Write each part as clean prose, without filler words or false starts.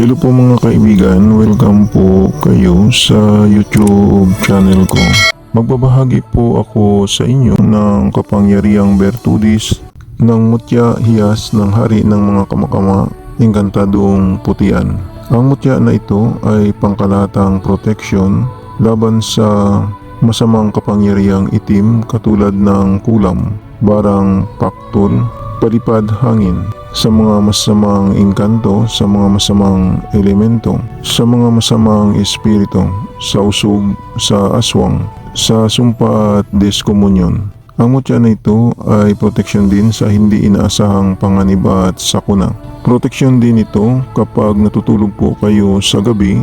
Hello po mga kaibigan, welcome po kayo sa YouTube channel ko. Magbabahagi po ako sa inyo ng kapangyarihang bertudis ng mutya hiyas ng hari ng mga kamakama, Engkantadong Putian. Ang mutya na ito ay pangkalahatang proteksyon laban sa masamang kapangyarihang itim katulad ng kulam, barang paktol, palipad hangin, sa mga masamang engkanto, sa mga masamang elemento, sa mga masamang espiritu, sa usog, sa aswang, sa sumpa at diskomunyon. Ang mutya na ito ay proteksyon din sa hindi inaasahang panganib at sakuna. Proteksyon din ito kapag natutulog po kayo sa gabi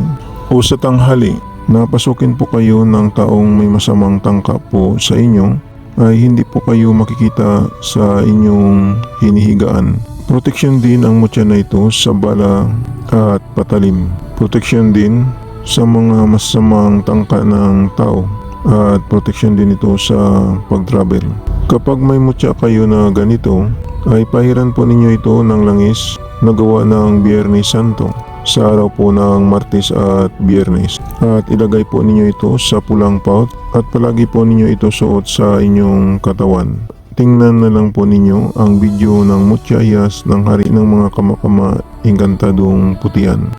o sa tanghali. Napasukin po kayo ng taong may masamang tangka po sa inyo, ay hindi po kayo makikita sa inyong hinihigaan. Proteksyon din ang mutya na ito sa bala at patalim. Proteksyon din sa mga masamang tangka ng tao at proteksyon din ito sa pag-travel. Kapag may mutya kayo na ganito, ay pahiran po ninyo ito ng langis na gawa ng Biyernes Santo sa araw po ng Martes at Biyernes, at ilagay po ninyo ito sa pulang pouch at palagi po ninyo ito suot sa inyong katawan. Tingnan na lang po ninyo ang video ng mutya hiyas ng hari ng mga kamakama, Engkantadong Putian.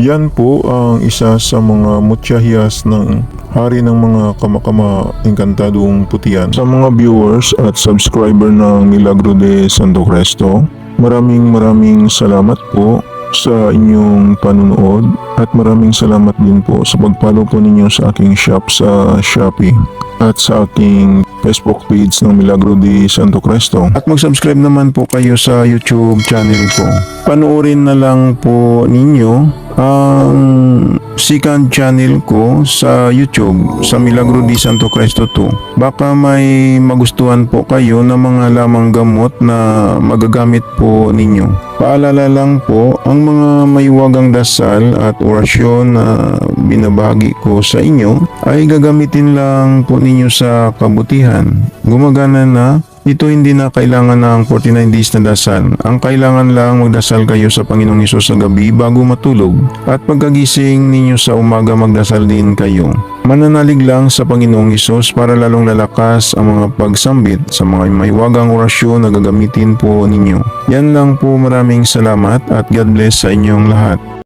Yan po ang isa sa mga mutya hiyas ng hari ng mga kamakama, Engkantadong Putian. Sa mga viewers at subscriber ng Milagro de Santo Cristo, maraming salamat po sa inyong panunood at maraming salamat din po sa pag-follow po ninyo sa aking shop sa Shopee at sa aking Facebook page ng Milagro de Santo Cristo. At mag-subscribe naman po kayo sa YouTube channel ko. Panoorin na lang po ninyo ang second channel ko sa YouTube, sa Milagro de Santo Cristo 2. Baka may magustuhan po kayo na mga lamang gamot na magagamit po ninyo. Paalala lang po, ang mga maiwagang dasal at orasyon na binabahagi ko sa inyo ay gagamitin lang po ninyo sa kabutihan. Gumagana na. Ito hindi na kailangan ng 49 days na dasal. Ang kailangan lang magdasal kayo sa Panginoong Hesus sa gabi bago matulog. At pagkagising ninyo sa umaga magdasal din kayo. Mananalig lang sa Panginoong Hesus para lalong lalakas ang mga pagsambit sa mga maiwagang orasyon na gagamitin po ninyo. Yan lang po, maraming salamat at God bless sa inyong lahat.